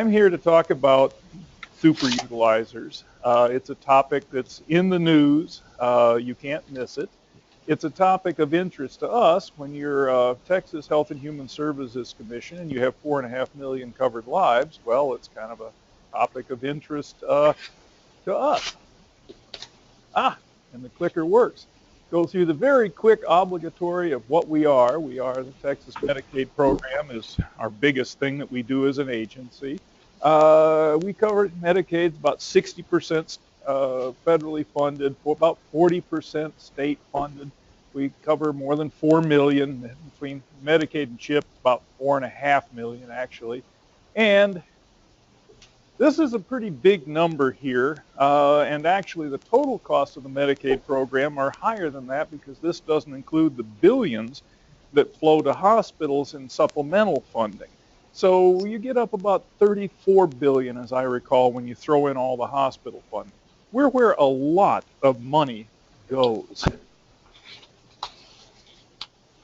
I'm here to talk about super-utilizers. It's a topic that's in the news. You can't miss it. It's a topic of interest to us when you're Texas Health and Human Services Commission and you have 4.5 million covered lives. Well, it's kind of a topic of interest to us. And the clicker works. Go through the very quick obligatory of what we are. We are the Texas Medicaid program is our biggest thing that we do as an agency. We cover Medicaid's about 60% federally funded, about 40% state funded. We cover more than 4 million between Medicaid and CHIP, about 4.5 million actually. And this is a pretty big number here, and actually the total cost of the Medicaid program are higher than that because this doesn't include the billions that flow to hospitals in supplemental funding. So you get up about 34 billion, as I recall, when you throw in all the hospital funding. We're where a lot of money goes.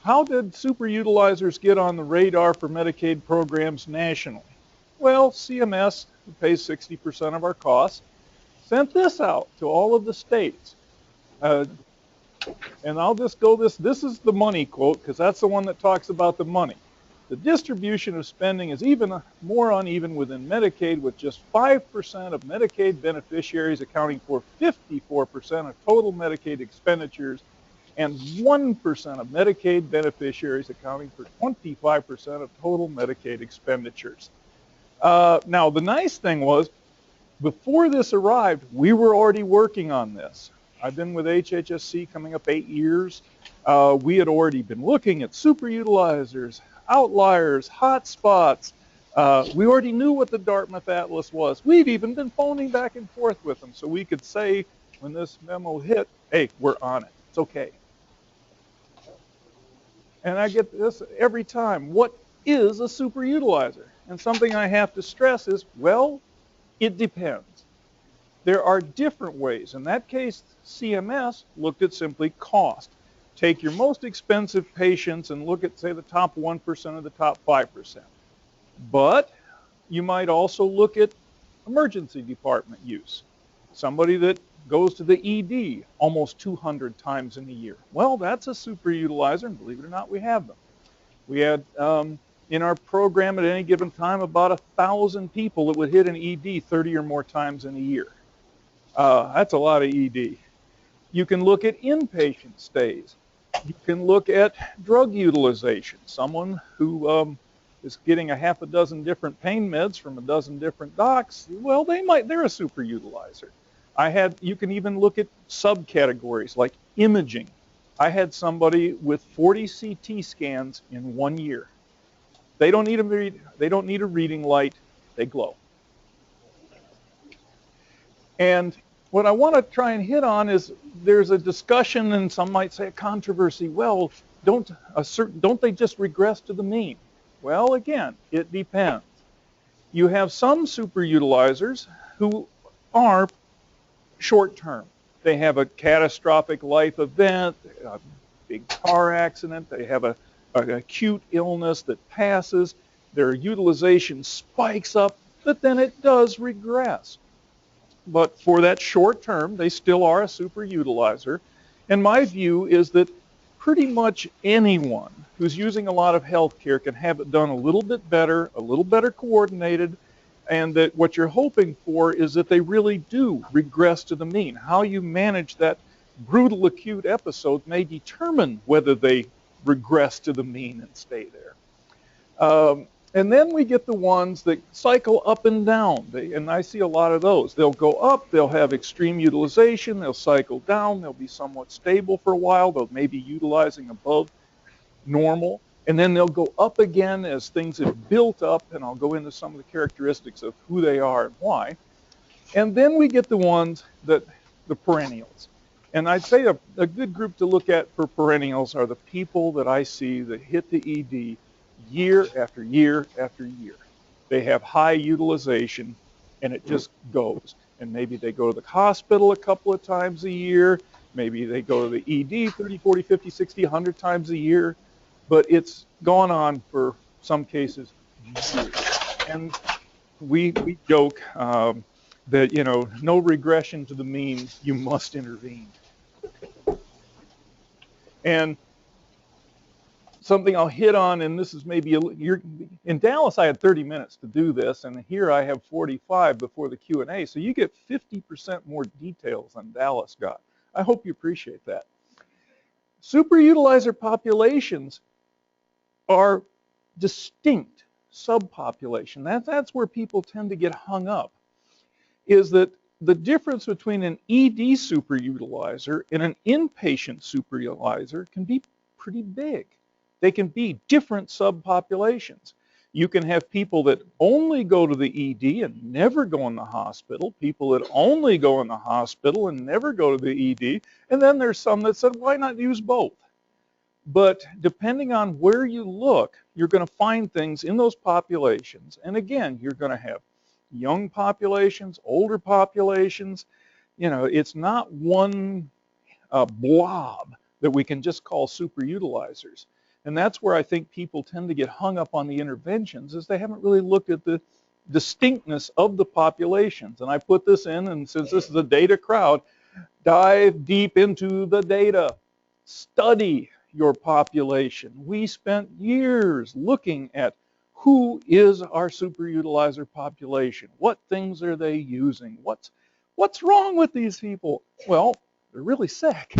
How did super-utilizers get on the radar for Medicaid programs nationally? Well, CMS, who pays 60% of our costs, sent this out to all of the states. And I'll just go this is the money quote because that's the one that talks about the money. The distribution of spending is even more uneven within Medicaid, with just 5% of Medicaid beneficiaries accounting for 54% of total Medicaid expenditures and 1% of Medicaid beneficiaries accounting for 25% of total Medicaid expenditures. Now, the nice thing was, before this arrived, we were already working on this. I've been with HHSC coming up 8 years. We had already been looking at super-utilizers, outliers, hotspots. We already knew what the Dartmouth Atlas was. We've even been phoning back and forth with them so we could say when this memo hit, hey, we're on it. It's okay. And I get this every time. What is a super-utilizer? And something I have to stress is, well, it depends. There are different ways. In that case, CMS looked at simply cost. Take your most expensive patients and look at, say, the top 1% or the top 5%. But you might also look at emergency department use. Somebody that goes to the ED almost 200 times in a year. Well, that's a super-utilizer, and believe it or not, we have them. We had in our program at any given time about 1,000 people that would hit an ED 30 or more times in a year. That's a lot of ED. You can look at inpatient stays. You can look at drug utilization. Someone who is getting a half a dozen different pain meds from a dozen different docs, well, they're a super-utilizer. You can even look at subcategories like imaging. I had somebody with 40 CT scans in 1 year. They don't need a reading light. They glow. And what I want to try and hit on is there's a discussion, and some might say a controversy. Well, don't they just regress to the mean? Well, again, it depends. You have some super-utilizers who are short-term. They have a catastrophic life event, a big car accident. They have an acute illness that passes. Their utilization spikes up, but then it does regress. But for that short term, they still are a super-utilizer. And my view is that pretty much anyone who's using a lot of health care can have it done a little bit better coordinated, and that what you're hoping for is that they really do regress to the mean. How you manage that brutal acute episode may determine whether they regress to the mean and stay there. And then we get the ones that cycle up and down, and I see a lot of those. They'll go up, they'll have extreme utilization, they'll cycle down, they'll be somewhat stable for a while, they'll maybe utilizing above normal, and then they'll go up again as things have built up, and I'll go into some of the characteristics of who they are and why. And then we get the ones the perennials. And I'd say a good group to look at for perennials are the people that I see that hit the ED year after year after year. They have high utilization, and it just goes. And maybe they go to the hospital a couple of times a year. Maybe they go to the ED 30, 40, 50, 60, 100 times a year. But it's gone on for some cases years. And we joke that, you know, no regression to the mean, you must intervene. And something I'll hit on, and this is maybe, in Dallas I had 30 minutes to do this, and here I have 45 before the Q&A, so you get 50% more details than Dallas got. I hope you appreciate that. Super-utilizer populations are distinct subpopulation. That's where people tend to get hung up, is that the difference between an ED super-utilizer and an inpatient super-utilizer can be pretty big. They can be different subpopulations. You can have people that only go to the ED and never go in the hospital, people that only go in the hospital and never go to the ED, and then there's some that said, why not use both? But depending on where you look, you're going to find things in those populations. And again, you're going to have young populations, older populations. You know, it's not one blob that we can just call super-utilizers. And that's where I think people tend to get hung up on the interventions, is they haven't really looked at the distinctness of the populations. And I put this in, and since this is a data crowd, dive deep into the data. Study your population. We spent years looking at who is our super-utilizer population. What things are they using? What's wrong with these people? Well, they're really sick.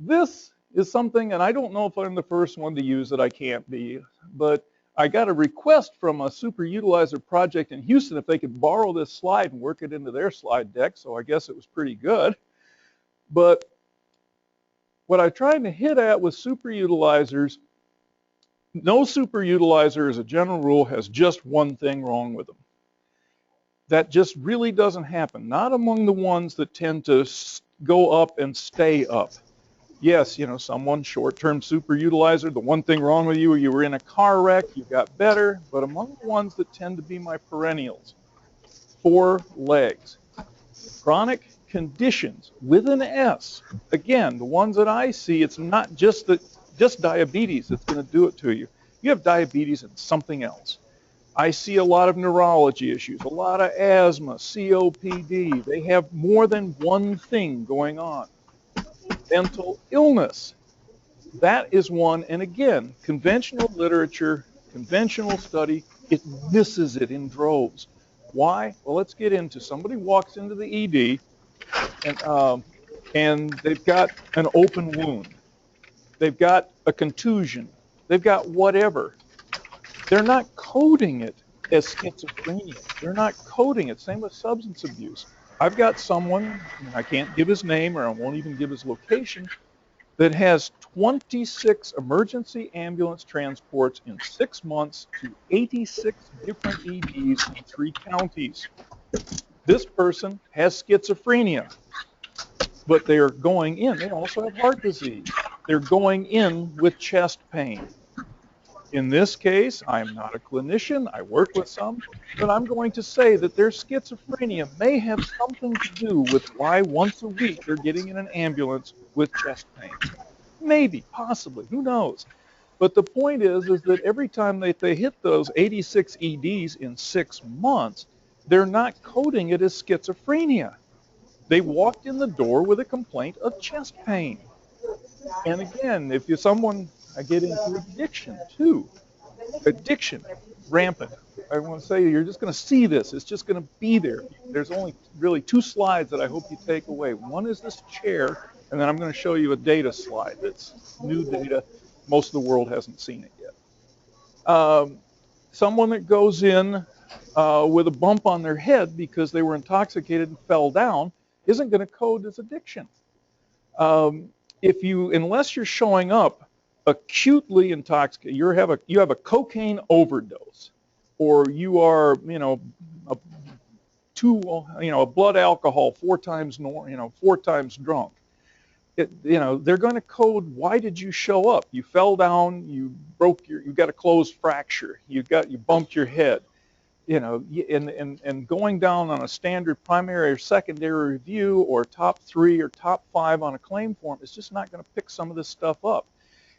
This is something, and I don't know if I'm the first one to use it, I can't be, but I got a request from a super-utilizer project in Houston if they could borrow this slide and work it into their slide deck, so I guess it was pretty good. But what I'm trying to hit at with super-utilizers, no super-utilizer as a general rule has just one thing wrong with them. That just really doesn't happen, not among the ones that tend to go up and stay up. Yes, you know, someone short-term super-utilizer, the one thing wrong with you were in a car wreck, you got better, but among the ones that tend to be my perennials, 4 legs, chronic conditions with an S. Again, the ones that I see, it's not just diabetes that's going to do it to you. You have diabetes and something else. I see a lot of neurology issues, a lot of asthma, COPD. They have more than one thing going on. Mental illness, that is one, and again, conventional literature, conventional study, it misses it in droves. Why? Well, let's get into, somebody walks into the ED and they've got an open wound. They've got a contusion. They've got whatever. They're not coding it as schizophrenia. They're not coding it. Same with substance abuse. I've got someone, I can't give his name or I won't even give his location, that has 26 emergency ambulance transports in 6 months to 86 different EDs in 3 counties. This person has schizophrenia, but they are going in. They also have heart disease. They're going in with chest pain. In this case, I'm not a clinician, I work with some, but I'm going to say that their schizophrenia may have something to do with why once a week they're getting in an ambulance with chest pain. Maybe, possibly, who knows? But the point is that every time they hit those 86 EDs in 6 months, they're not coding it as schizophrenia. They walked in the door with a complaint of chest pain. And again, if you're someone, I get into addiction too. Addiction, rampant. I want to say you're just going to see this. It's just going to be there. There's only really 2 slides that I hope you take away. One is this chair, and then I'm going to show you a data slide that's new data. Most of the world hasn't seen it yet. Someone that goes in with a bump on their head because they were intoxicated and fell down isn't going to code as addiction. Unless you're showing up acutely intoxicated, you have a cocaine overdose, or you are, a blood alcohol 4 times more, 4 times drunk. They're going to code, why did you show up? You fell down, you got a closed fracture, you bumped your head. And going down on a standard primary or secondary review or top 3 or top 5 on a claim form is just not going to pick some of this stuff up.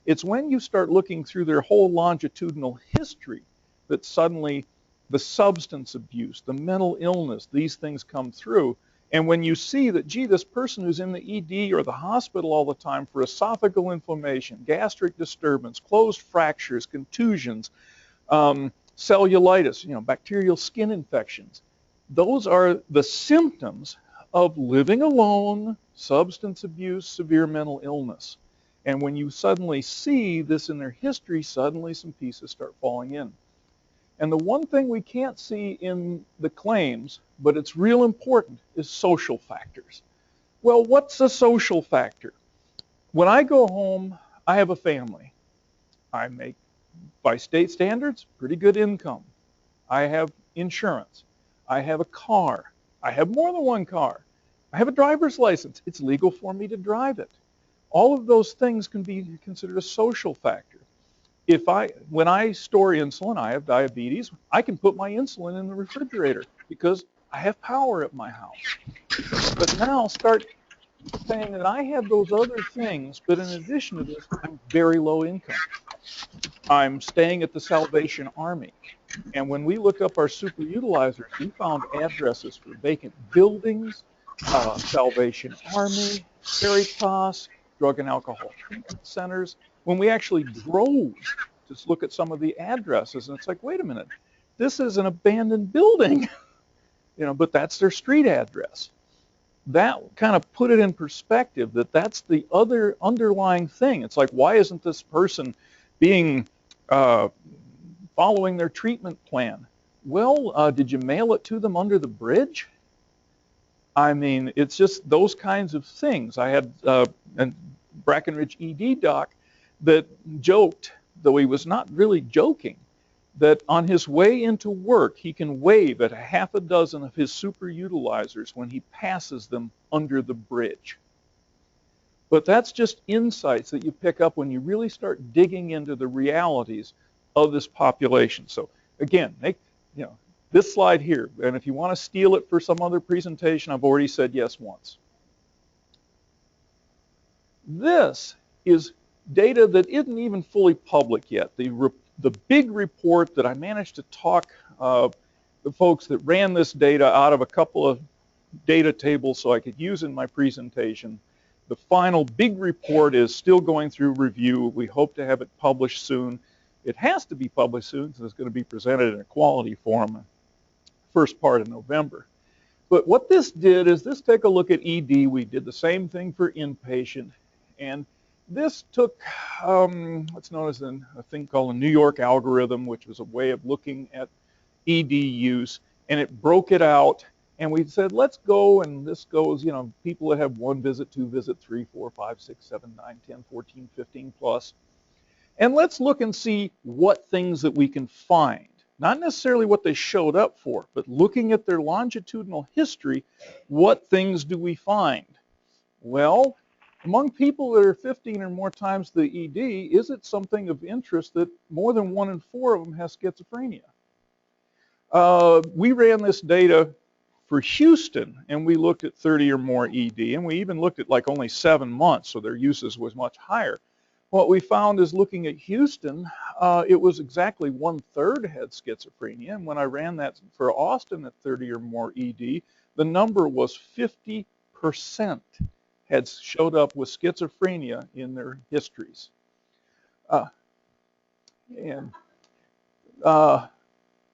It's when you start looking through their whole longitudinal history that suddenly the substance abuse, the mental illness, these things come through. And when you see that, gee, this person who's in the ED or the hospital all the time for esophageal inflammation, gastric disturbance, closed fractures, contusions, cellulitis, bacterial skin infections, those are the symptoms of living alone, substance abuse, severe mental illness. And when you suddenly see this in their history, suddenly some pieces start falling in. And the one thing we can't see in the claims, but it's real important, is social factors. Well, what's a social factor? When I go home, I have a family. I make, by state standards, pretty good income. I have insurance. I have a car. I have more than one car. I have a driver's license. It's legal for me to drive it. All of those things can be considered a social factor. When I store insulin, I have diabetes, I can put my insulin in the refrigerator because I have power at my house. But now start saying that I have those other things, but in addition to this, I'm very low income. I'm staying at the Salvation Army. And when we looked up our super-utilizers, we found addresses for vacant buildings, Salvation Army, Caritas, drug and alcohol treatment centers. When we actually drove to look at some of the addresses, and it's like, wait a minute, this is an abandoned building, but that's their street address. That kind of put it in perspective that that's the other underlying thing. It's like, why isn't this person being following their treatment plan? Well, did you mail it to them under the bridge? I mean, it's just those kinds of things. I had a Brackenridge ED doc that joked, though he was not really joking, that on his way into work, he can wave at a half a dozen of his super-utilizers when he passes them under the bridge. But that's just insights that you pick up when you really start digging into the realities of this population. So again, this slide here, and if you want to steal it for some other presentation, I've already said yes once. This is data that isn't even fully public yet. The big report that I managed to talk the folks that ran this data out of a couple of data tables so I could use in my presentation. The final big report is still going through review. We hope to have it published soon. It has to be published soon because it's going to be presented in a quality forum first part of November. But what this did is this take a look at ED. We did the same thing for inpatient. And this took what's known as a thing called a New York algorithm, which was a way of looking at ED use, and it broke it out. And we said, let's go, and this goes, people that have 1 visit, 2 visit, 3, 4, 5, 6, 7, 9, 10, 14, 15 plus. And let's look and see what things that we can find. Not necessarily what they showed up for, but looking at their longitudinal history, what things do we find? Well, among people that are 15 or more times the ED, is it something of interest that more than 1 in 4 of them has schizophrenia? We ran this data for Houston, and we looked at 30 or more ED, and we even looked at like only 7 months, so their usage was much higher. What we found is looking at Houston, it was exactly 1/3 had schizophrenia, and when I ran that for Austin at 30 or more ED, the number was 50% had showed up with schizophrenia in their histories.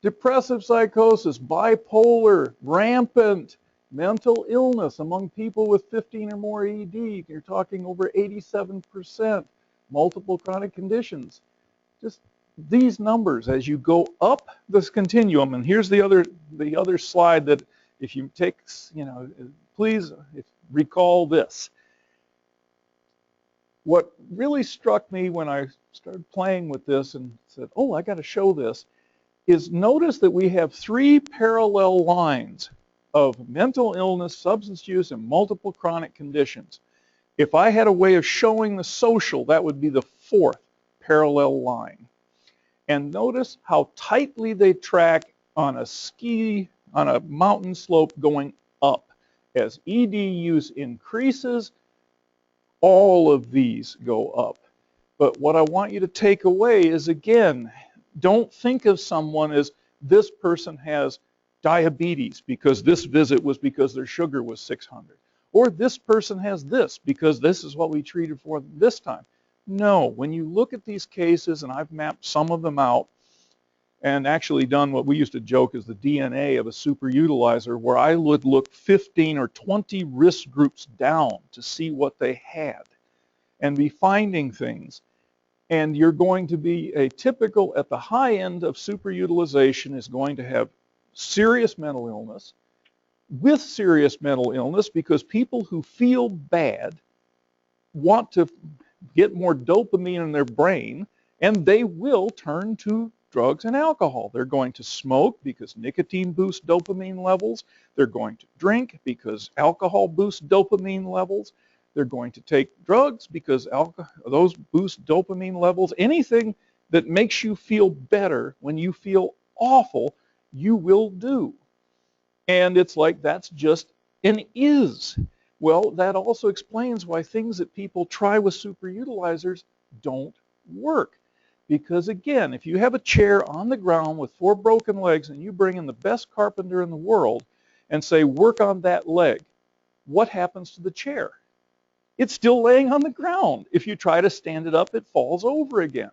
Depressive psychosis, bipolar, rampant, mental illness among people with 15 or more ED, you're talking over 87%, multiple chronic conditions. Just these numbers as you go up this continuum, and here's the other slide that if you take, please recall this. What really struck me when I started playing with this and said, oh, I got to show this, is notice that we have 3 parallel lines of mental illness, substance use, and multiple chronic conditions. If I had a way of showing the social, that would be the 4th parallel line. And notice how tightly they track on a mountain slope going up. As ED use increases, all of these go up. But what I want you to take away is, again, don't think of someone as this person has diabetes because this visit was because their sugar was 600. Or this person has this because this is what we treated for this time. No, when you look at these cases, and I've mapped some of them out, and actually done what we used to joke is the DNA of a super-utilizer, where I would look 15 or 20 risk groups down to see what they had and be finding things. And you're going to be a typical, at the high end of super-utilization, is going to have serious mental illness, with serious mental illness, because people who feel bad want to get more dopamine in their brain, and they will turn to drugs and alcohol. They're going to smoke because nicotine boosts dopamine levels. They're going to drink because alcohol boosts dopamine levels. They're going to take drugs because those boost dopamine levels. Anything that makes you feel better when you feel awful, you will do. And it's like that's just an is. Well, that also explains why things that people try with super-utilizers don't work. Because again, if you have a chair on the ground with 4 broken legs and you bring in the best carpenter in the world and say, work on that leg, what happens to the chair? It's still laying on the ground. If you try to stand it up, it falls over again.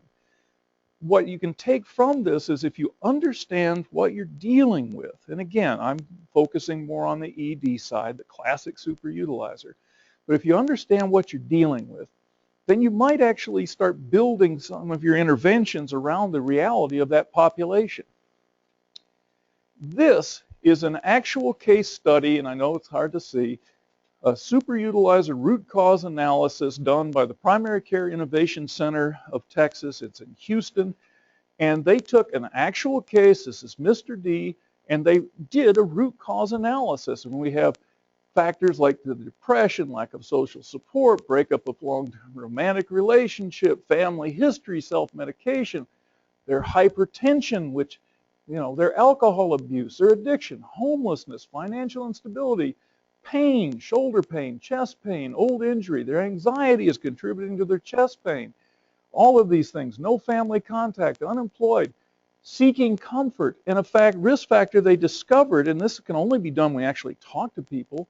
What you can take from this is if you understand what you're dealing with, and again, I'm focusing more on the ED side, the classic super-utilizer, but if you understand what you're dealing with, then you might actually start building some of your interventions around the reality of that population. This is an actual case study, and I know it's hard to see, a super-utilizer root cause analysis done by the Primary Care Innovation Center of Texas. It's in Houston, and they took an actual case, this is Mr. D, and they did a root cause analysis, and we have factors like the depression, lack of social support, breakup of long-term romantic relationship, family history, self-medication, their hypertension, which, their alcohol abuse, their addiction, homelessness, financial instability, pain, shoulder pain, chest pain, old injury, their anxiety is contributing to their chest pain. All of these things, no family contact, unemployed, seeking comfort, and a risk factor they discovered, and this can only be done when we actually talk to people.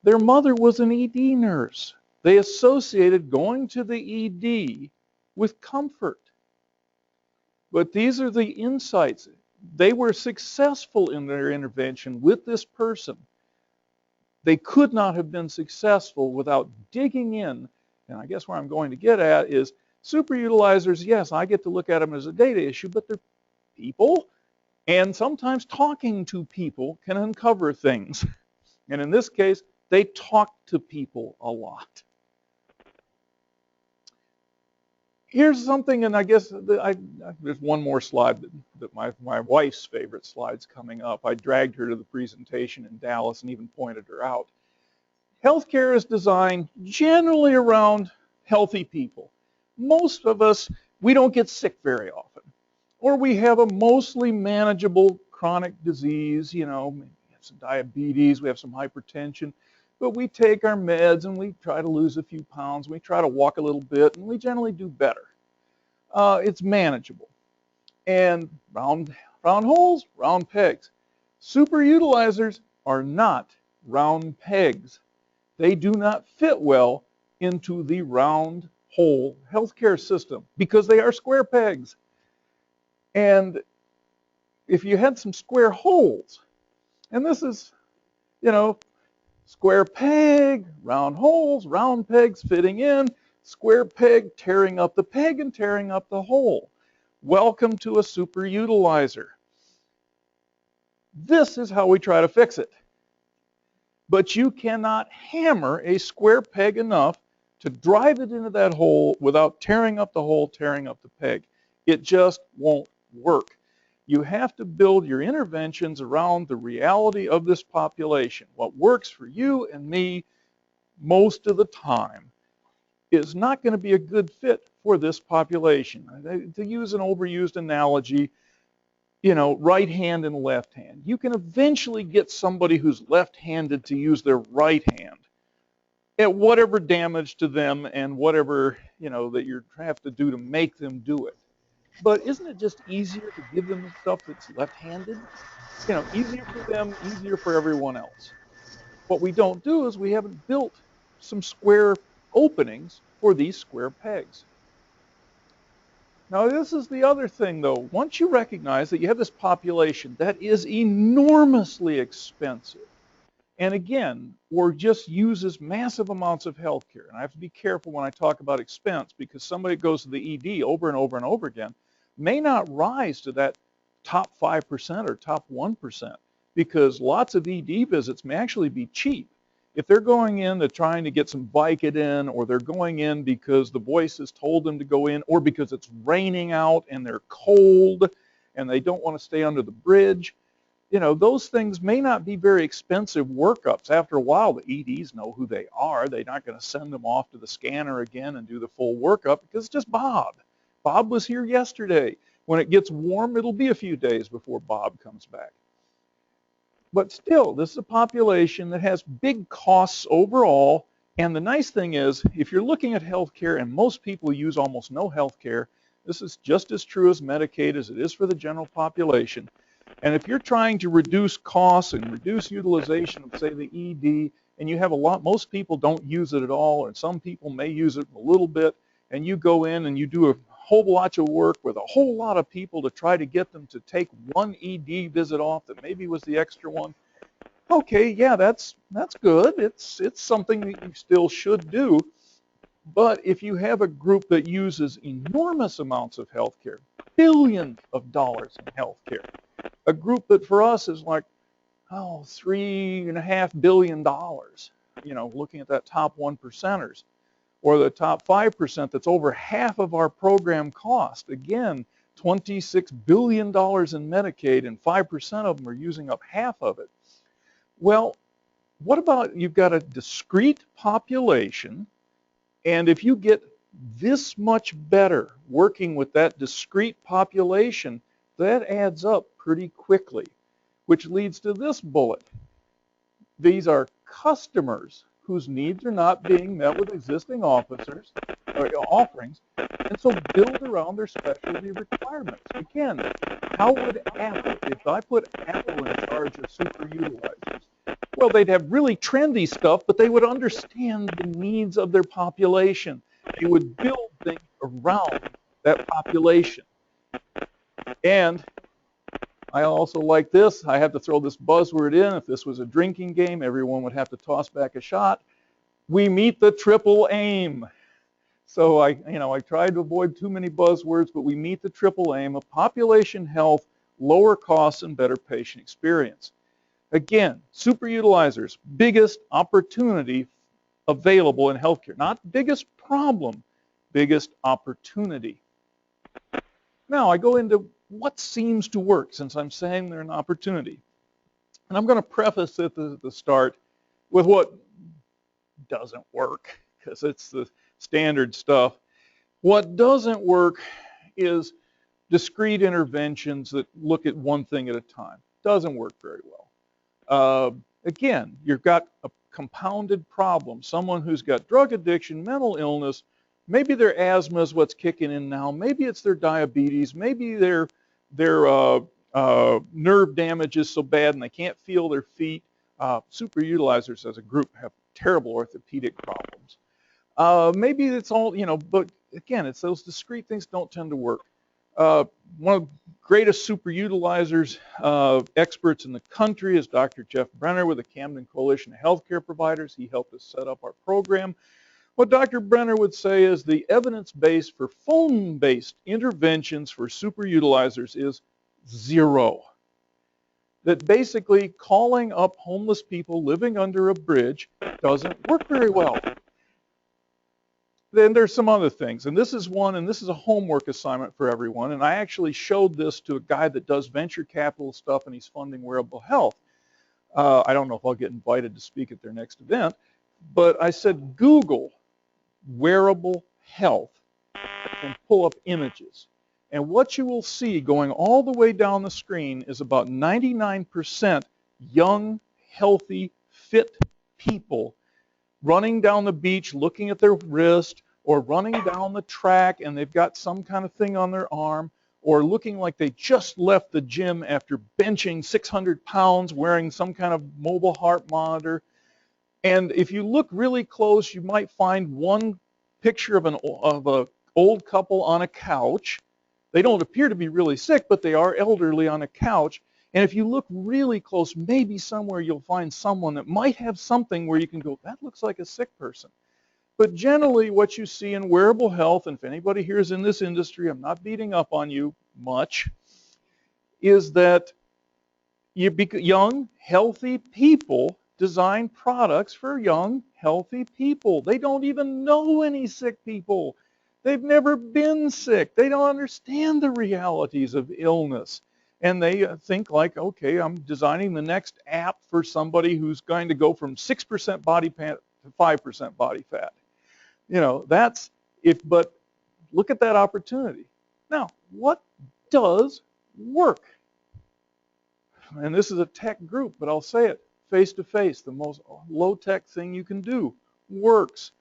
Their mother was an ED nurse. They associated going to the ED with comfort. But these are the insights. They were successful in their intervention with this person. They could not have been successful without digging in, and I guess where I'm going to get at is super-utilizers, yes, I get to look at them as a data issue, but they're people, and sometimes talking to people can uncover things. And in this case, they talk to people a lot. Here's something, and I guess there's one more slide that my wife's favorite slide's coming up. I dragged her to the presentation in Dallas and even pointed her out. Healthcare is designed generally around healthy people. Most of us, we don't get sick very often. Or we have a mostly manageable chronic disease, we have some diabetes, we have some hypertension, but we take our meds and we try to lose a few pounds, we try to walk a little bit, and we generally do better. It's manageable. And round holes, round pegs. Super-utilizers are not round pegs. They do not fit well into the round hole healthcare system because they are square pegs. And if you had some square holes, and this is, square peg, round holes, round pegs fitting in, square peg tearing up the peg and tearing up the hole. Welcome to a super-utilizer. This is how we try to fix it. But you cannot hammer a square peg enough to drive it into that hole without tearing up the hole, tearing up the peg. It just won't work. You have to build your interventions around the reality of this population. What works for you and me most of the time is not going to be a good fit for this population. To use an overused analogy, right hand and left hand. You can eventually get somebody who's left-handed to use their right hand. at whatever damage to them and whatever, that you have to do to make them do it. But isn't it just easier to give them stuff that's left-handed? Easier for them, easier for everyone else. What we don't do is we haven't built some square openings for these square pegs. Now, this is the other thing, though. Once you recognize that you have this population that is enormously expensive, and again, or just uses massive amounts of health care, and I have to be careful when I talk about expense, because somebody goes to the ED over and over and over again may not rise to that top 5% or top 1%, because lots of ED visits may actually be cheap. If they're going in to trying to get some Vicodin, or they're going in because the voice has told them to go in, or because it's raining out and they're cold and they don't want to stay under the bridge, those things may not be very expensive workups. After a while, the EDs know who they are. They're not going to send them off to the scanner again and do the full workup, because it's just Bob. Bob was here yesterday. When it gets warm, it'll be a few days before Bob comes back. But still, this is a population that has big costs overall. And the nice thing is, if you're looking at healthcare, and most people use almost no healthcare, this is just as true as Medicaid as it is for the general population. And if you're trying to reduce costs and reduce utilization of, say, the ED, and you have most people don't use it at all, and some people may use it a little bit, and you go in and you do a whole lot of work with a whole lot of people to try to get them to take one ED visit off that maybe was the extra one. Okay, yeah, that's good. It's something that you still should do. But if you have a group that uses enormous amounts of health care, billions of dollars in health care, a group that for us is like, $3.5 billion, looking at that top 1%ers, or the top 5% that's over half of our program cost. Again, $26 billion in Medicaid, and 5% of them are using up half of it. Well, what about you've got a discrete population, and if you get this much better working with that discrete population, that adds up pretty quickly, which leads to this bullet. These are customers whose needs are not being met with existing offerings, and so build around their specialty requirements. Again, how would Apple, if I put Apple in charge of super-utilizers, well, they'd have really trendy stuff, but they would understand the needs of their population. They would build things around that population. And I also like this. I have to throw this buzzword in. If this was a drinking game, everyone would have to toss back a shot. We meet the triple aim. So I tried to avoid too many buzzwords, but we meet the triple aim of population health, lower costs, and better patient experience. Again, super-utilizers, biggest opportunity available in healthcare. Not biggest problem, biggest opportunity. Now I go into what seems to work, since I'm saying they're an opportunity. And I'm going to preface it at the start with what doesn't work, because it's the standard stuff. What doesn't work is discrete interventions that look at one thing at a time. Doesn't work very well. Again, you've got a compounded problem. Someone who's got drug addiction, mental illness, maybe their asthma is what's kicking in now, maybe it's their diabetes, maybe their nerve damage is so bad and they can't feel their feet. Super-utilizers as a group have terrible orthopedic problems. Maybe it's all, but again, it's those discrete things don't tend to work. One of the greatest super-utilizers experts in the country is Dr. Jeff Brenner with the Camden Coalition of Healthcare Providers. He helped us set up our program. What Dr. Brenner would say is the evidence base for phone-based interventions for super-utilizers is zero. That basically calling up homeless people living under a bridge doesn't work very well. Then there's some other things, and this is one, and this is a homework assignment for everyone, and I actually showed this to a guy that does venture capital stuff, and he's funding wearable health. I don't know if I'll get invited to speak at their next event, but I said Google wearable health and pull up images. And what you will see going all the way down the screen is about 99% young, healthy, fit people running down the beach looking at their wrist, or running down the track and they've got some kind of thing on their arm, or looking like they just left the gym after benching 600 pounds wearing some kind of mobile heart monitor. And if you look really close, you might find one picture of an old couple on a couch. They don't appear to be really sick, but they are elderly on a couch. And if you look really close, maybe somewhere you'll find someone that might have something where you can go, that looks like a sick person. But generally what you see in wearable health, and if anybody here is in this industry, I'm not beating up on you much, is that young, healthy people design products for young, healthy people. They don't even know any sick people. They've never been sick. They don't understand the realities of illness. And they think like, okay, I'm designing the next app for somebody who's going to go from 6% body fat to 5% body fat. You know, that's if, but look at that opportunity. Now, what does work? And this is a tech group, but I'll say it face-to-face, the most low-tech thing you can do works.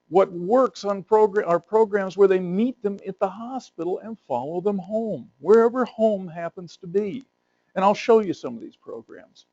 What works on are programs where they meet them at the hospital and follow them home, wherever home happens to be. And I'll show you some of these programs.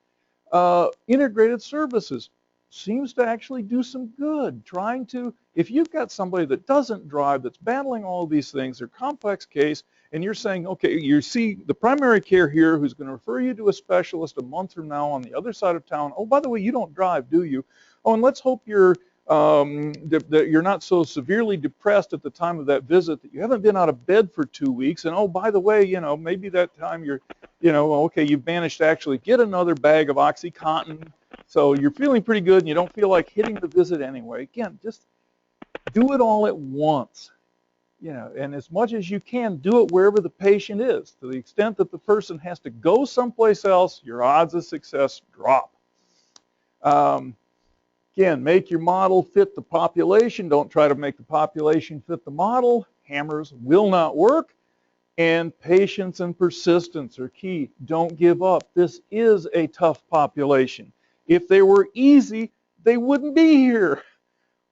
Integrated services seems to actually do some good, trying to, if you've got somebody that doesn't drive, that's battling all of these things, they're complex case, and you're saying, okay, you see the primary care here who's going to refer you to a specialist a month from now on the other side of town. Oh, by the way, you don't drive, do you? Oh, and let's hope you're that you're not so severely depressed at the time of that visit that you haven't been out of bed for 2 weeks. And oh, by the way, you know, maybe that time you're, you know, okay, you've managed to actually get another bag of OxyContin. So you're feeling pretty good and you don't feel like hitting the visit anyway. Again, just do it all at once. You know, and as much as you can, do it wherever the patient is. To the extent that the person has to go someplace else, your odds of success drop. Again, make your model fit the population. Don't try to make the population fit the model. Hammers will not work. And patience and persistence are key. Don't give up. This is a tough population. If they were easy, they wouldn't be here.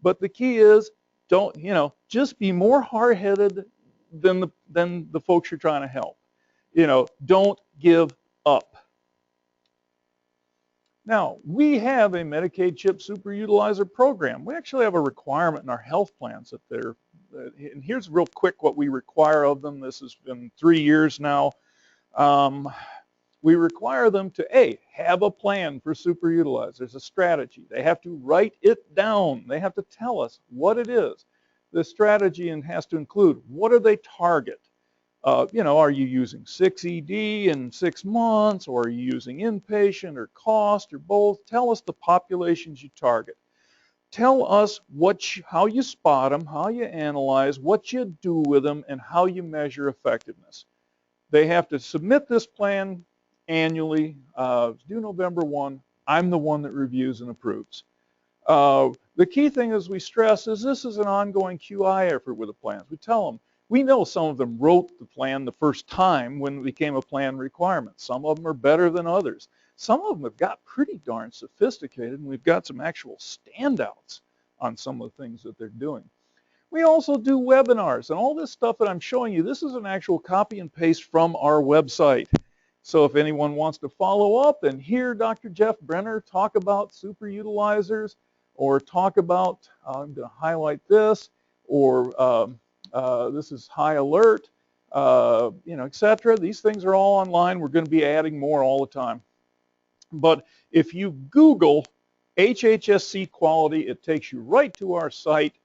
But the key is, don't, you know, just be more hard-headed than the folks you're trying to help. You know, don't give up. Now, we have a Medicaid CHIP Super-Utilizer program. We actually have a requirement in our health plans that they're, and here's real quick what we require of them. This has been 3 years now. We require them to, A, have a plan for super-utilizers, a strategy. They have to write it down. They have to tell us what it is. The strategy has to include, what do they target? You know, are you using 6ED in 6 months, or are you using inpatient or cost or both? Tell us the populations you target. Tell us how you spot them, how you analyze, what you do with them, and how you measure effectiveness. They have to submit this plan annually. It's due November 1. I'm the one that reviews and approves. The key thing, as we stress, is this is an ongoing QI effort with the plans. We tell them, we know some of them wrote the plan the first time when it became a plan requirement. Some of them are better than others. Some of them have got pretty darn sophisticated, and we've got some actual standouts on some of the things that they're doing. We also do webinars, and all this stuff that I'm showing you, this is an actual copy and paste from our website. So if anyone wants to follow up and hear Dr. Jeff Brenner talk about super-utilizers, or talk about, I'm going to highlight this, or this is high alert, you know, etc. These things are all online. We're going to be adding more all the time. But if you Google HHSC quality, it takes you right to our site,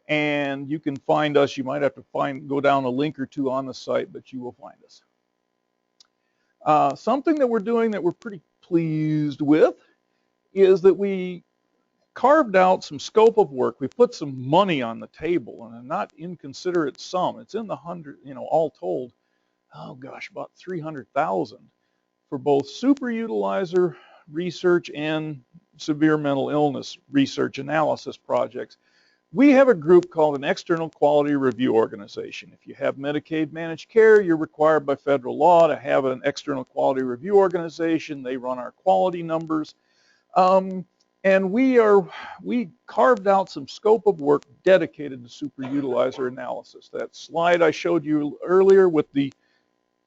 and you can find us. You might have to go down a link or two on the site, but you will find us. Something that we're doing that we're pretty pleased with is that we carved out some scope of work. We put some money on the table, and a not inconsiderate sum. It's in the hundred, you know, all told, oh gosh, about 300,000 for both super-utilizer research and severe mental illness research analysis projects. We have a group called an External Quality Review Organization. If you have Medicaid managed care, you're required by federal law to have an External Quality Review Organization. They run our quality numbers. And we carved out some scope of work dedicated to super-utilizer analysis. That slide I showed you earlier with the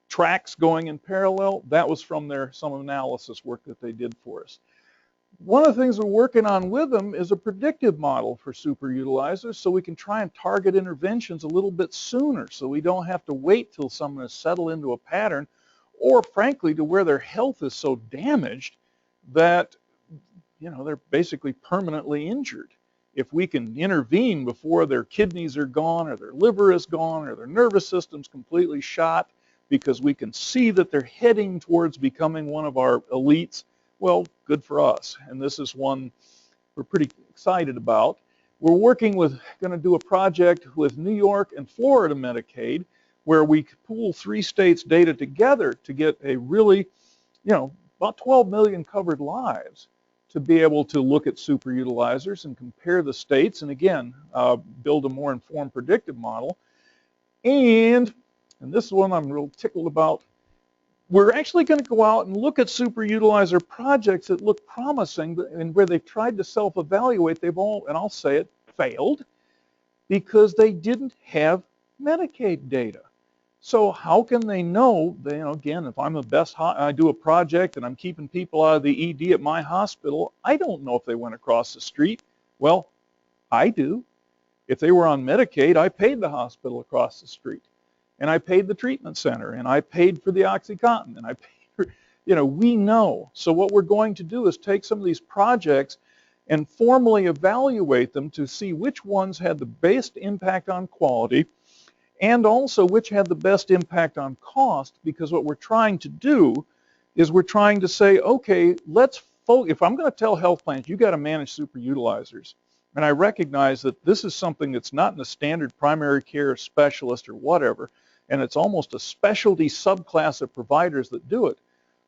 tracks going in parallel, that was from some analysis work that they did for us. One of the things we're working on with them is a predictive model for super-utilizers, so we can try and target interventions a little bit sooner, so we don't have to wait till someone has settled into a pattern, or frankly to where their health is so damaged that they're basically permanently injured. If we can intervene before their kidneys are gone, or their liver is gone, or their nervous system's completely shot, because we can see that they're heading towards becoming one of our elites, well, good for us. And this is one we're pretty excited about. We're going to do a project with New York and Florida Medicaid, where we pool 3 states' data together to get a really, about 12 million covered lives, to be able to look at super-utilizers and compare the states, and again, build a more informed predictive model. And this is one I'm real tickled about, we're actually going to go out and look at super-utilizer projects that look promising, and where they've tried to self-evaluate, they've all, and I'll say it, failed, because they didn't have Medicaid data. So how can they know, again, if I'm I do a project and I'm keeping people out of the ED at my hospital, I don't know if they went across the street. Well, I do. If they were on Medicaid, I paid the hospital across the street, and I paid the treatment center, and I paid for the OxyContin, and I paid for, we know. So what we're going to do is take some of these projects and formally evaluate them to see which ones had the best impact on quality, and also which had the best impact on cost, because what we're trying to do is we're trying to say, okay, if I'm going to tell health plans, you got to manage super-utilizers, and I recognize that this is something that's not in the standard primary care specialist or whatever, and it's almost a specialty subclass of providers that do it.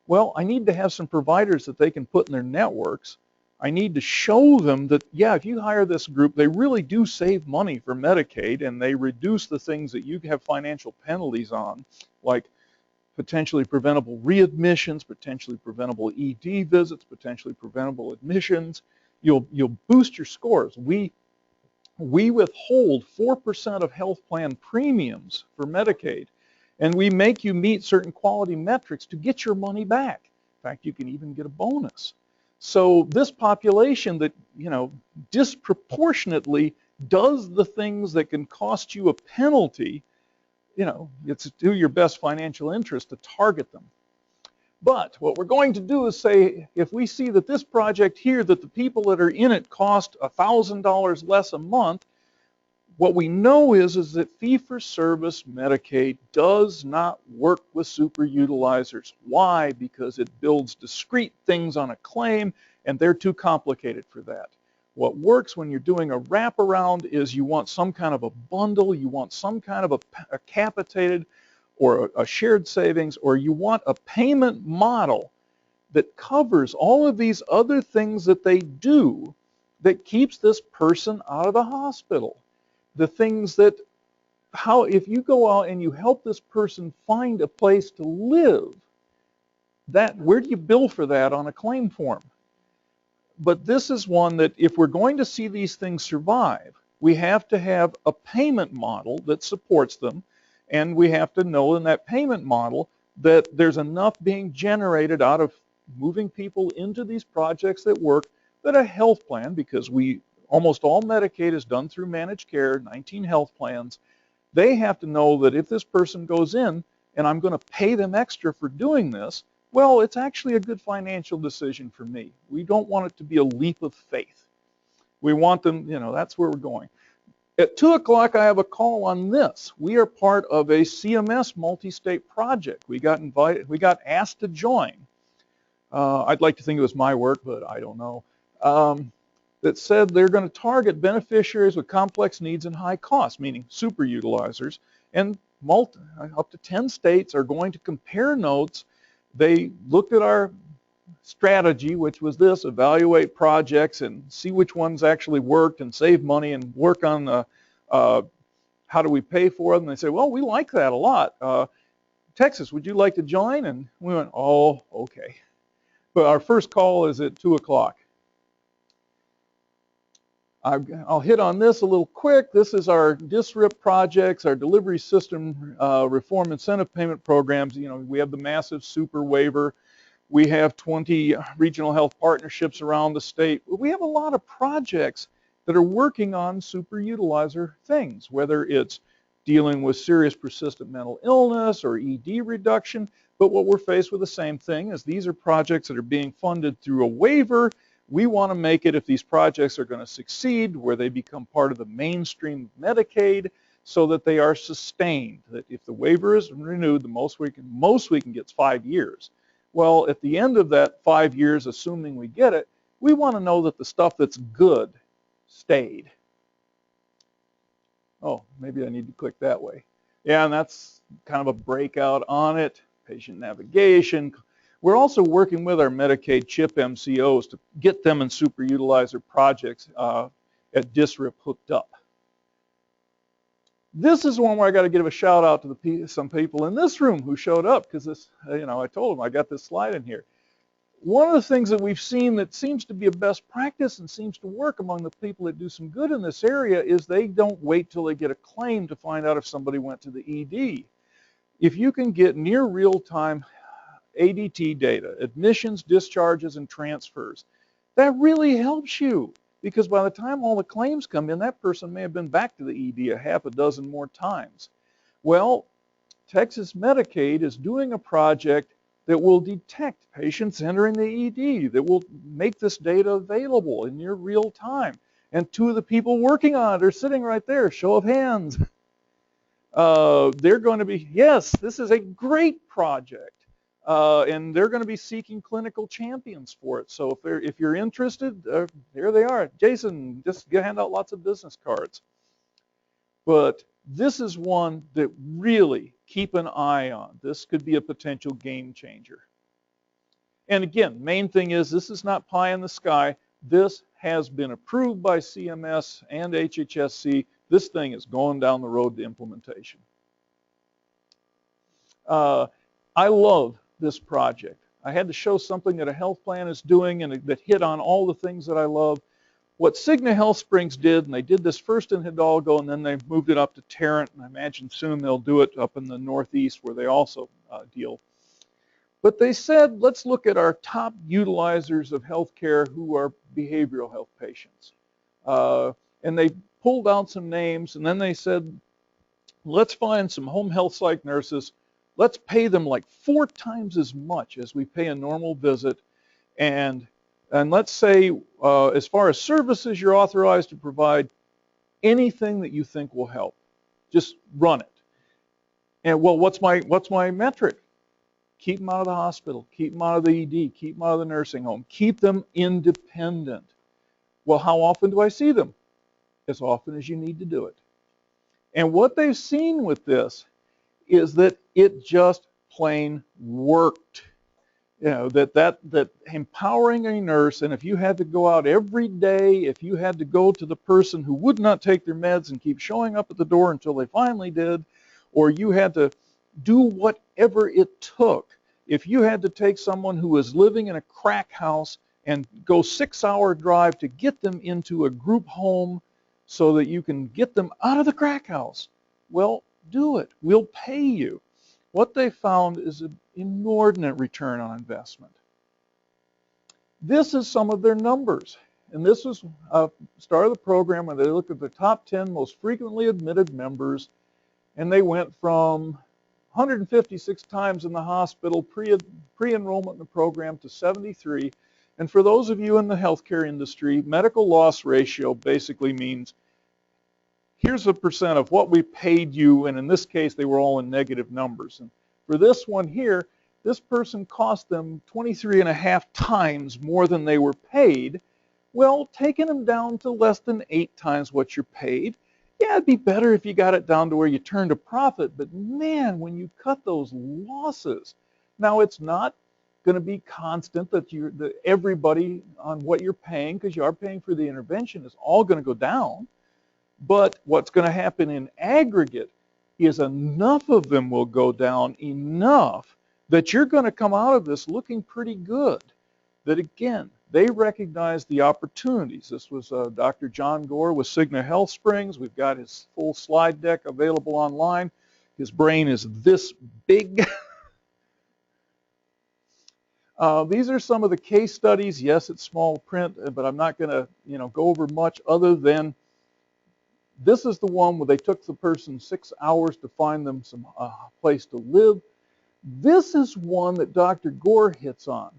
Well, I need to have some providers that they can put in their networks. I need to show them that, yeah, if you hire this group, they really do save money for Medicaid, and they reduce the things that you have financial penalties on, like potentially preventable readmissions, potentially preventable ED visits, potentially preventable admissions. You'll boost your scores. We withhold 4% of health plan premiums for Medicaid, and we make you meet certain quality metrics to get your money back. In fact, you can even get a bonus. So this population that, disproportionately does the things that can cost you a penalty, it's to your best financial interest to target them. But what we're going to do is say, if we see that this project here, that the people that are in it cost $1,000 less a month, what we know is that fee-for-service Medicaid does not work with super-utilizers. Why? Because it builds discrete things on a claim, and they're too complicated for that. What works when you're doing a wraparound is you want some kind of a bundle, you want some kind of a capitated or a shared savings, or you want a payment model that covers all of these other things that they do that keeps this person out of the hospital. The things that, if you go out and you help this person find a place to live, where do you bill for that on a claim form? But this is one that if we're going to see these things survive, we have to have a payment model that supports them, and we have to know in that payment model that there's enough being generated out of moving people into these projects that work, that a health plan, because almost all Medicaid is done through managed care, 19 health plans. They have to know that if this person goes in and I'm going to pay them extra for doing this, well, it's actually a good financial decision for me. We don't want it to be a leap of faith. We want them, that's where we're going. At 2 o'clock, I have a call on this. We are part of a CMS multi-state project. We got asked to join. I'd like to think it was my work, but I don't know. That said they're going to target beneficiaries with complex needs and high costs, meaning super-utilizers, and up to 10 states are going to compare notes. They looked at our strategy, which was this: evaluate projects and see which ones actually worked and save money, and work on how do we pay for them. And they say, well, we like that a lot. Texas, would you like to join? And we went, oh, okay. But our first call is at 2 o'clock. I'll hit on this a little quick. This is our DSRIP projects, our delivery system reform incentive payment programs. You know, we have the massive super waiver. We have 20 regional health partnerships around the state. We have a lot of projects that are working on super utilizer things, whether it's dealing with serious persistent mental illness or ED reduction. But what we're faced with the same thing is these are projects that are being funded through a waiver. We want to make it, if these projects are going to succeed, where they become part of the mainstream of Medicaid so that they are sustained. That if the waiver is renewed, the most we can get is 5 years. Well, at the end of that 5 years, assuming we get it, we want to know that the stuff that's good stayed. Oh, maybe I need to click that way. Yeah, and that's kind of a breakout on it. Patient navigation. We're also working with our Medicaid CHIP MCOs to get them in super utilizer projects at DSRIP hooked up. This is one where I got to give a shout out to some people in this room who showed up, because this, you know, I told them I got this slide in here. One of the things that we've seen that seems to be a best practice and seems to work among the people that do some good in this area is they don't wait till they get a claim to find out if somebody went to the ED. If you can get near real-time ADT data, admissions, discharges, and transfers, that really helps you, because by the time all the claims come in, that person may have been back to the ED a half a dozen more times. Well, Texas Medicaid is doing a project that will detect patients entering the ED, that will make this data available in near real time. And two of the people working on it are sitting right there, show of hands. They're going to be, yes, this is a great project. And they're going to be seeking clinical champions for it. So if you're interested, here they are. Jason, just hand out lots of business cards. But this is one that really keep an eye on. This could be a potential game changer. And again, main thing is this is not pie in the sky. This has been approved by CMS and HHSC. This thing is going down the road to implementation. I love this project. I had to show something that a health plan is doing and that hit on all the things that I love. What Cigna Health Springs did, and they did this first in Hidalgo and then they moved it up to Tarrant, and I imagine soon they'll do it up in the Northeast where they also deal. But they said, let's look at our top utilizers of healthcare who are behavioral health patients. And they pulled out some names, and then they said, let's find some home health psych nurses. Let's pay them like 4 times as much as we pay a normal visit. And let's say, as far as services, you're authorized to provide anything that you think will help. Just run it. And well, what's my metric? Keep them out of the hospital. Keep them out of the ED. Keep them out of the nursing home. Keep them independent. Well, how often do I see them? As often as you need to do it. And what they've seen with this is that it just plain worked. You know, that empowering a nurse, and if you had to go out every day, if you had to go to the person who would not take their meds and keep showing up at the door until they finally did, or you had to do whatever it took, if you had to take someone who was living in a crack house and go 6-hour drive to get them into a group home so that you can get them out of the crack house, well, do it. We'll pay you. What they found is an inordinate return on investment. This is some of their numbers. And this was start of the program where they looked at the top 10 most frequently admitted members, and they went from 156 times in the hospital pre-enrollment in the program to 73. And for those of you in the healthcare industry, medical loss ratio basically means here's a percent of what we paid you, and in this case, they were all in negative numbers. And for this one here, this person cost them 23.5 times more than they were paid. Well, taking them down to less than 8 times what you're paid, yeah, it'd be better if you got it down to where you turned a profit, but man, when you cut those losses, now it's not going to be constant that everybody on what you're paying, because you are paying for the intervention, is all going to go down. But what's going to happen in aggregate is enough of them will go down enough that you're going to come out of this looking pretty good. that, again, they recognized the opportunities. This was Dr. John Gore with Cigna Health Springs. We've got his full slide deck available online. His brain is this big. These are some of the case studies. Yes, it's small print, but I'm not going to, go over much other than this is the one where they took the person 6 hours to find them some place to live. This is one that Dr. Gore hits on,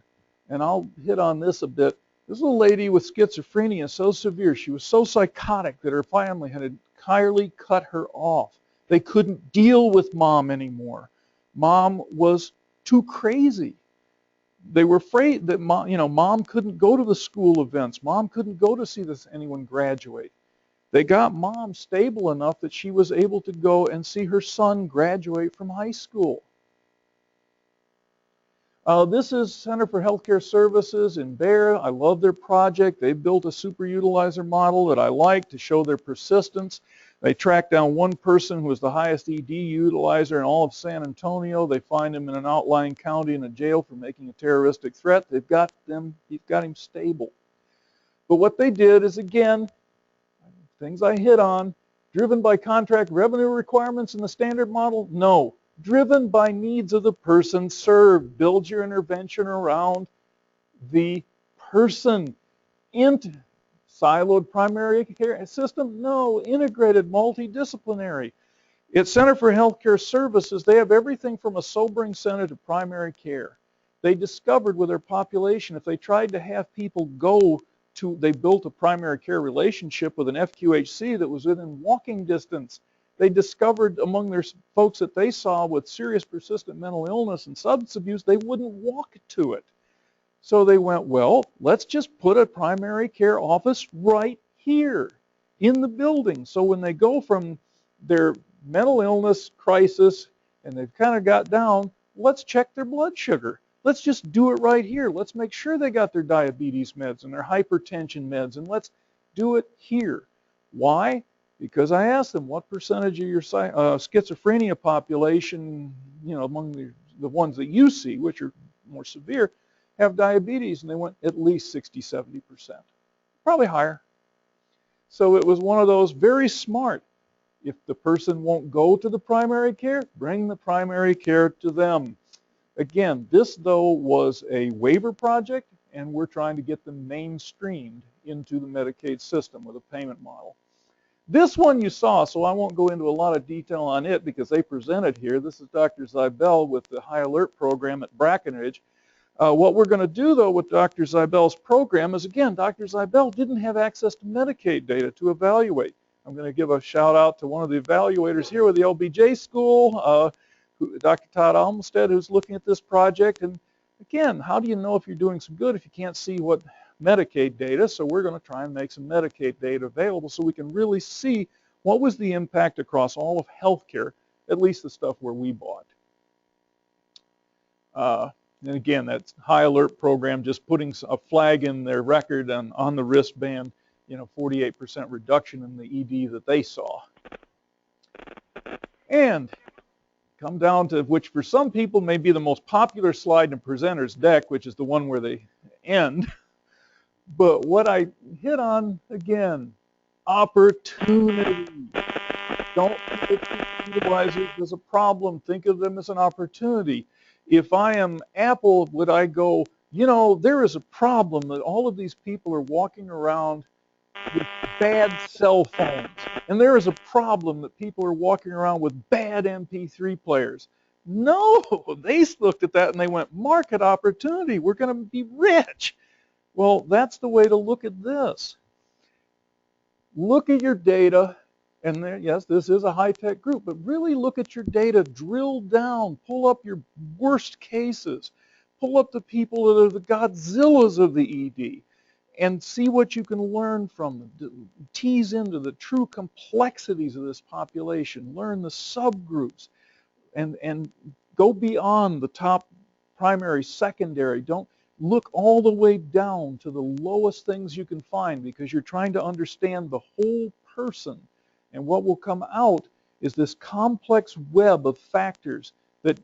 and I'll hit on this a bit. This is a lady with schizophrenia so severe, she was so psychotic that her family had entirely cut her off. They couldn't deal with mom anymore. Mom was too crazy. They were afraid that mom couldn't go to the school events. Mom couldn't go to see anyone graduate. They got mom stable enough that she was able to go and see her son graduate from high school. This is Center for Healthcare Services in Bear. I love their project. They built a super-utilizer model that I like to show their persistence. They tracked down one person who was the highest ED utilizer in all of San Antonio. They find him in an outlying county in a jail for making a terroristic threat. He's got him stable. But what they did is, again, things I hit on, driven by contract revenue requirements in the standard model? No. Driven by needs of the person served. Build your intervention around the person. Siloed primary care system? No. Integrated, multidisciplinary. At Center for Healthcare Services, they have everything from a sobering center to primary care. They discovered with their population, if they tried to have people they built a primary care relationship with an FQHC that was within walking distance. They discovered among their folks that they saw with serious persistent mental illness and substance abuse, they wouldn't walk to it. So they went, well, let's just put a primary care office right here in the building. So when they go from their mental illness crisis and they've kind of got down, let's check their blood sugar. Let's just do it right here. Let's make sure they got their diabetes meds and their hypertension meds, and let's do it here. Why? Because I asked them, what percentage of your schizophrenia population, among the ones that you see, which are more severe, have diabetes? And they went at least 60, 70%. Probably higher. So it was one of those very smart. If the person won't go to the primary care, bring the primary care to them. Again, this, though, was a waiver project, and we're trying to get them mainstreamed into the Medicaid system with a payment model. This one you saw, so I won't go into a lot of detail on it because they presented here. This is Dr. Zibel with the High Alert program at Brackenridge. What we're going to do, though, with Dr. Zibel's program is, again, Dr. Zibel didn't have access to Medicaid data to evaluate. I'm going to give a shout out to one of the evaluators here with the LBJ school, Dr. Todd Almstead, who's looking at this project. And again, how do you know if you're doing some good if you can't see what Medicaid data? So we're going to try and make some Medicaid data available so we can really see what was the impact across all of healthcare, at least the stuff where we bought. And again, that's High Alert program, just putting a flag in their record and on the wristband, 48% reduction in the ED that they saw. And come down to, which for some people may be the most popular slide in a presenter's deck, which is the one where they end. But what I hit on, again, opportunity. Don't think of utilizers as a problem. Think of them as an opportunity. If I am Apple, would I go, there is a problem that all of these people are walking around with bad cell phones. And there is a problem that people are walking around with bad MP3 players. No, they looked at that and they went, market opportunity, we're going to be rich. Well, that's the way to look at this. Look at your data, and there, yes, this is a high-tech group, but really look at your data, drill down, pull up your worst cases, pull up the people that are the Godzillas of the ED, and see what you can learn from them. Tease into the true complexities of this population, learn the subgroups, and go beyond the top primary, secondary. Don't look all the way down to the lowest things you can find, because you're trying to understand the whole person. And what will come out is this complex web of factors that,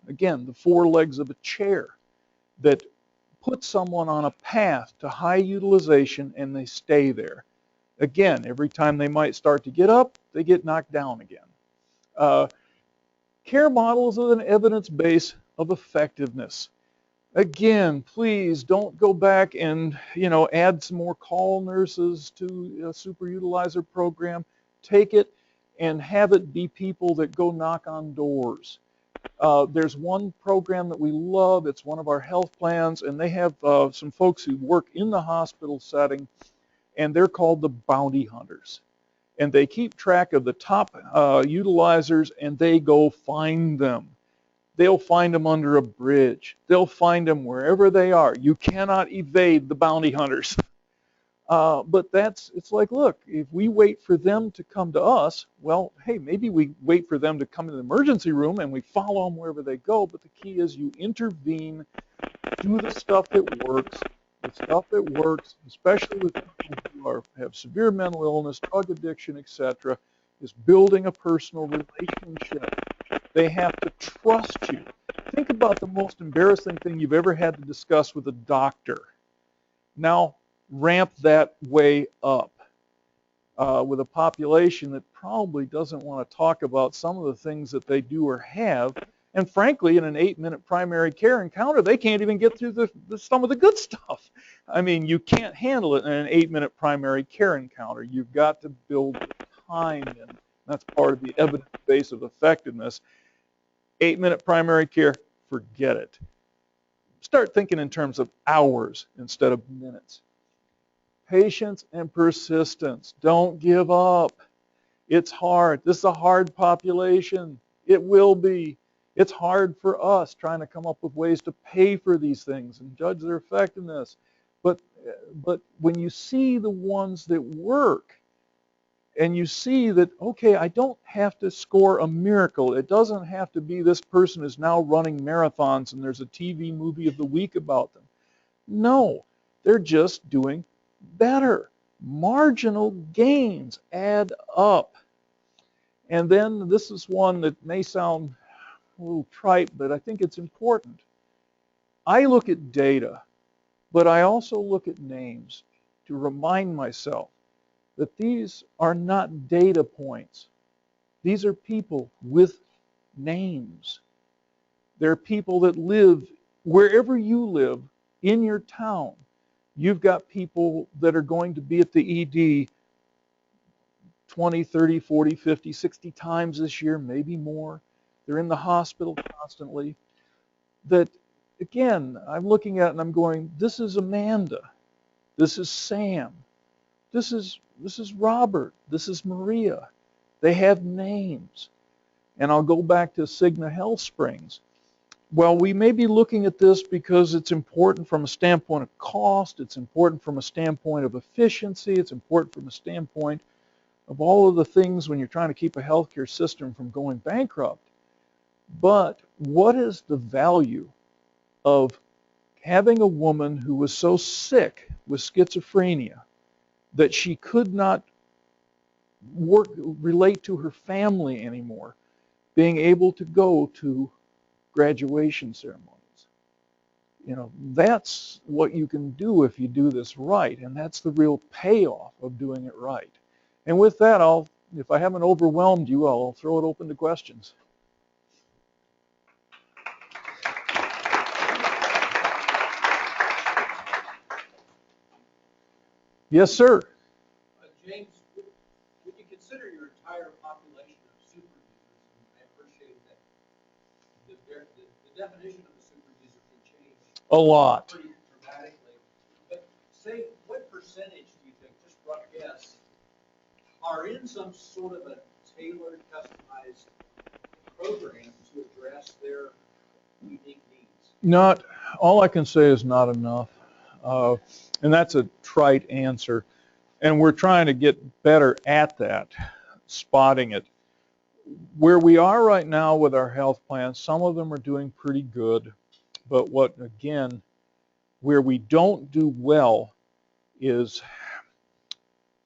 again, the four legs of a chair, that put someone on a path to high utilization and they stay there. Again, every time they might start to get up, they get knocked down again. Care models with an evidence base of effectiveness. Again, please don't go back and add some more call nurses to a super-utilizer program. Take it and have it be people that go knock on doors. There's one program that we love. It's one of our health plans, and they have some folks who work in the hospital setting, and they're called the bounty hunters. And they keep track of the top utilizers, and they go find them. They'll find them under a bridge. They'll find them wherever they are. You cannot evade the bounty hunters. But it's like, look, if we wait for them to come to us, well, hey, maybe we wait for them to come to the emergency room and we follow them wherever they go. But the key is you intervene, do the stuff that works. The stuff that works, especially with people who have severe mental illness, drug addiction, etc., is building a personal relationship. They have to trust you. Think about the most embarrassing thing you've ever had to discuss with a doctor. Now, ramp that way up with a population that probably doesn't want to talk about some of the things that they do or have. And frankly, in an 8-minute primary care encounter, they can't even get through some of the good stuff. I mean, you can't handle it in an 8-minute primary care encounter. You've got to build time in. That's part of the evidence base of effectiveness. 8-minute primary care, forget it. Start thinking in terms of hours instead of minutes. Patience and persistence. Don't give up. It's hard. This is a hard population. It will be. It's hard for us trying to come up with ways to pay for these things and judge their effectiveness. But when you see the ones that work, and you see that, okay, I don't have to score a miracle. It doesn't have to be this person is now running marathons and there's a TV movie of the week about them. No, they're just doing better. Marginal gains add up. And then this is one that may sound a little trite, but I think it's important. I look at data, but I also look at names to remind myself that these are not data points. These are people with names. They're people that live wherever you live in your town. You've got people that are going to be at the ED 20, 30, 40, 50, 60 times this year, maybe more. They're in the hospital constantly. That, again, I'm looking at it and I'm going, this is Amanda. This is Sam. This is Robert. This is Maria. They have names. And I'll go back to Cigna Health Springs. Well, we may be looking at this because it's important from a standpoint of cost. It's important from a standpoint of efficiency. It's important from a standpoint of all of the things when you're trying to keep a healthcare system from going bankrupt. But what is the value of having a woman who was so sick with schizophrenia that she could not relate to her family anymore, being able to go to graduation ceremonies? You know, that's what you can do if you do this right, and that's the real payoff of doing it right. And with that, if I haven't overwhelmed you, I'll throw it open to questions. Yes, sir. James, would you consider your entire population of super users? I appreciate that the definition of a super user can change a lot, pretty dramatically. But say, what percentage do you think, just rough guess, are in some sort of a tailored, customized program to address their unique needs? Not, all I can say is not enough. And that's a trite answer. And we're trying to get better at that, spotting it. Where we are right now with our health plans, some of them are doing pretty good. But where we don't do well is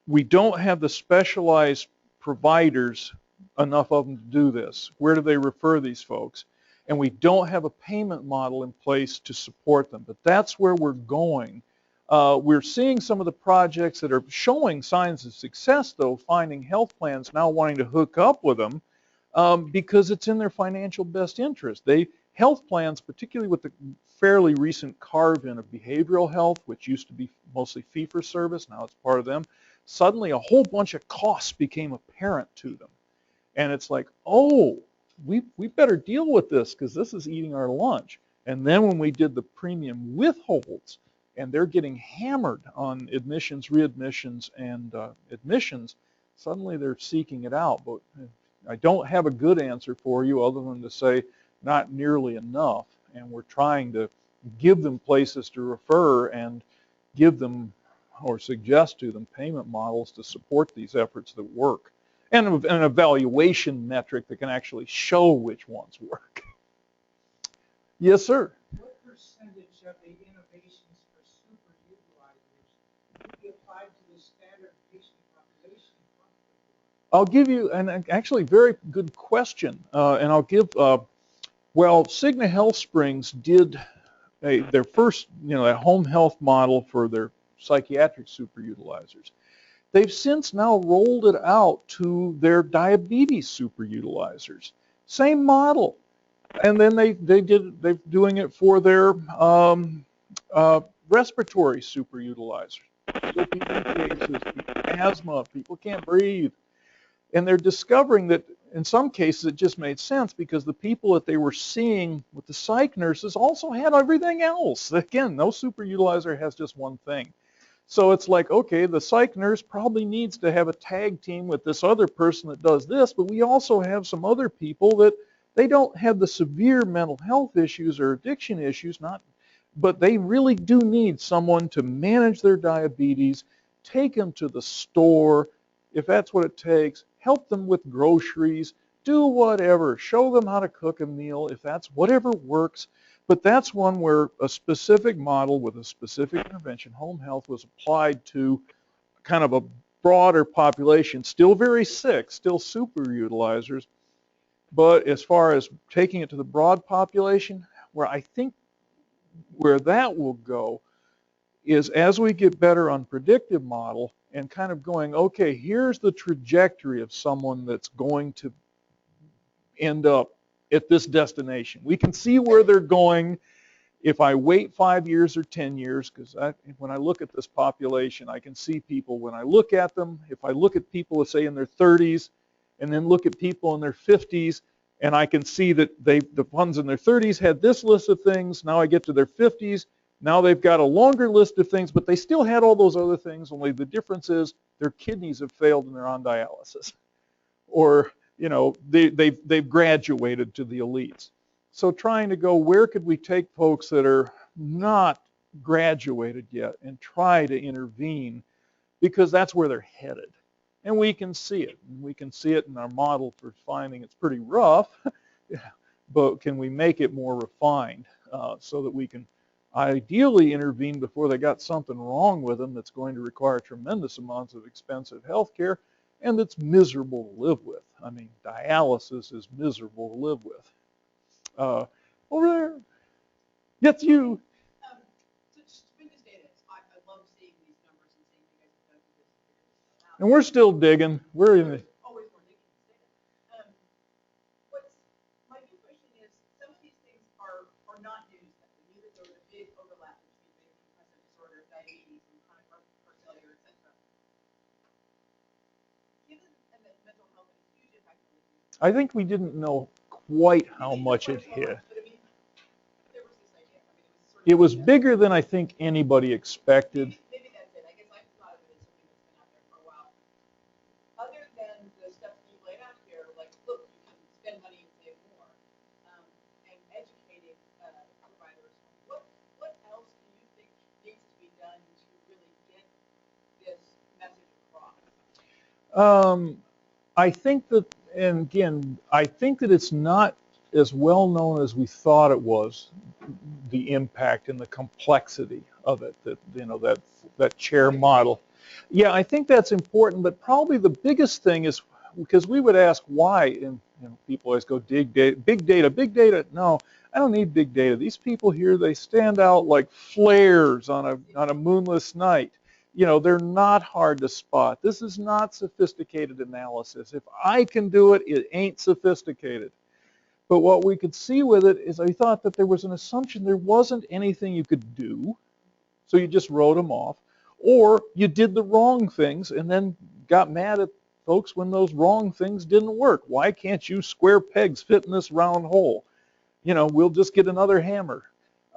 we don't have the specialized providers, enough of them to do this. Where do they refer these folks? and we don't have a payment model in place to support them. But that's where we're going. We're seeing some of the projects that are showing signs of success, though, finding health plans now wanting to hook up with them because it's in their financial best interest. Health plans, particularly with the fairly recent carve-in of behavioral health, which used to be mostly fee-for-service, now it's part of them, suddenly a whole bunch of costs became apparent to them. And it's like, oh, we better deal with this because this is eating our lunch. And then when we did the premium withholds, and they're getting hammered on admissions, readmissions, and admissions, suddenly they're seeking it out. But I don't have a good answer for you other than to say not nearly enough. And we're trying to give them places to refer and give them or suggest to them payment models to support these efforts that work. And an evaluation metric that can actually show which ones work. Yes, sir? What percentage of the innovations for super-utilizers would be applied to the standard patient population? I'll give you an actually very good question, and I'll give, well, Cigna Health Springs did their first, that home health model for their psychiatric super-utilizers. They've since now rolled it out to their diabetes super-utilizers. Same model. And then they're doing it for their respiratory super-utilizers. COPD cases, asthma, people can't breathe. And they're discovering that in some cases it just made sense because the people that they were seeing with the psych nurses also had everything else. Again, no super-utilizer has just one thing. So it's like, okay, the psych nurse probably needs to have a tag team with this other person that does this, but we also have some other people that they don't have the severe mental health issues or addiction issues, but they really do need someone to manage their diabetes, take them to the store, if that's what it takes, help them with groceries, do whatever, show them how to cook a meal, if that's whatever works. But that's one where a specific model with a specific intervention, home health, was applied to kind of a broader population, still very sick, still super-utilizers. But as far as taking it to the broad population, where I think where that will go is as we get better on predictive model and kind of going, okay, here's the trajectory of someone that's going to end up at this destination. We can see where they're going if I wait 5 years or 10 years, because when I look at this population, I can see people when I look at them. If I look at people, let's say, in their 30s, and then look at people in their 50s, and I can see that the ones in their 30s had this list of things. Now I get to their 50s. Now they've got a longer list of things, but they still had all those other things, only the difference is their kidneys have failed and they're on dialysis. Or they've graduated to the elites. So trying to go, where could we take folks that are not graduated yet and try to intervene, because that's where they're headed. And we can see it. And we can see it in our model for finding it's pretty rough, but can we make it more refined so that we can ideally intervene before they got something wrong with them that's going to require tremendous amounts of expensive health care and that's miserable to live with. I mean, dialysis is miserable to live with. Over there. Yes, you. So just to bring this data, I love seeing these numbers and seeing you guys have done this. And we're still digging. We're in the... Always more digging this data. My new question is, some of these things are not news. We knew that there was a big overlap between major depressive disorder, diabetes, and chronic heart failure, etc. Given that mental health has a huge impact on the community. I think we didn't know quite how much it hit. It was bigger than I think anybody expected. Maybe that's it. I guess I thought of it as something that's been out there for a while. Other than the stuff that you laid out here, like, look, you can spend money and save more, and educating providers, what else do you think needs to be done to really get this message across? I think that, and again, I think that it's not as well known as we thought it was, the impact and the complexity of it, that chair model. Yeah, I think that's important, but probably the biggest thing is because we would ask why, and people always go big data, big data. No, I don't need big data. These people here, they stand out like flares on a moonless night. They're not hard to spot. This is not sophisticated analysis. If I can do it, it ain't sophisticated. But what we could see with it is I thought that there was an assumption there wasn't anything you could do, so you just wrote them off, or you did the wrong things and then got mad at folks when those wrong things didn't work. Why can't you square pegs fit in this round hole? We'll just get another hammer.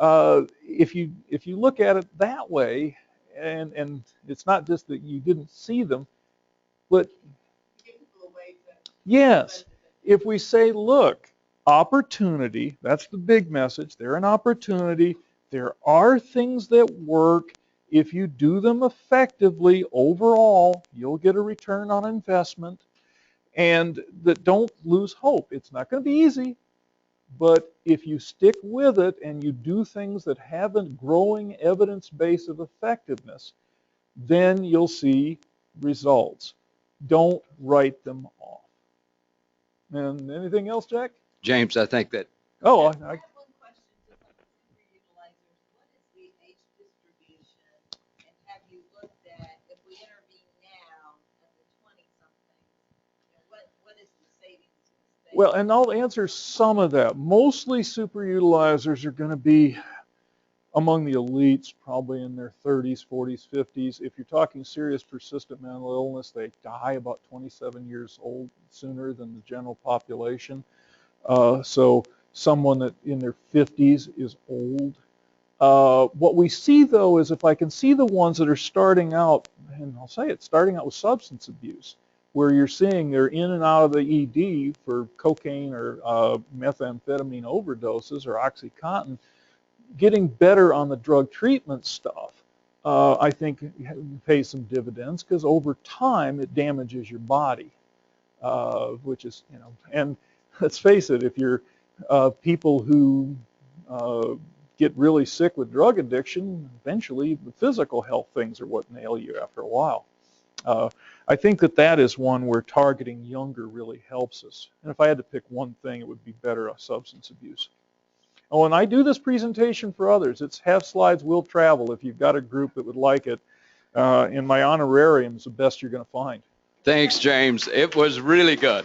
If you look at it that way, and it's not just that you didn't see them, but yes, if we say, look, opportunity, that's the big message. They're an opportunity. There are things that work. If you do them effectively, overall, you'll get a return on investment. And that don't lose hope. It's not going to be easy, but if you stick with it and you do things that have a growing evidence base of effectiveness, then you'll see results. Don't write them off. And anything else, Jack? James, I think that. Oh, I have one question just on the super-utilizers. What is the age distribution? And have you looked at, if we intervene now at the 20-somethings, what is the savings? Well, and I'll answer some of that. Mostly super-utilizers are going to be among the elites, probably in their 30s, 40s, 50s. If you're talking serious persistent mental illness, they die about 27 years old sooner than the general population. So someone that in their 50s is old. What we see, though, is if I can see the ones that are starting out, and I'll say it, starting out with substance abuse, where you're seeing they're in and out of the ED for cocaine or methamphetamine overdoses or OxyContin, getting better on the drug treatment stuff, I think pays some dividends, because over time it damages your body, which is, and let's face it, if you're people who get really sick with drug addiction, eventually the physical health things are what nail you after a while. I think that is one where targeting younger really helps us. And if I had to pick one thing, it would be better substance abuse. Oh, and I do this presentation for others. It's Have Slides Will Travel. If you've got a group that would like it, in my honorarium is the best you're going to find. Thanks, James. It was really good.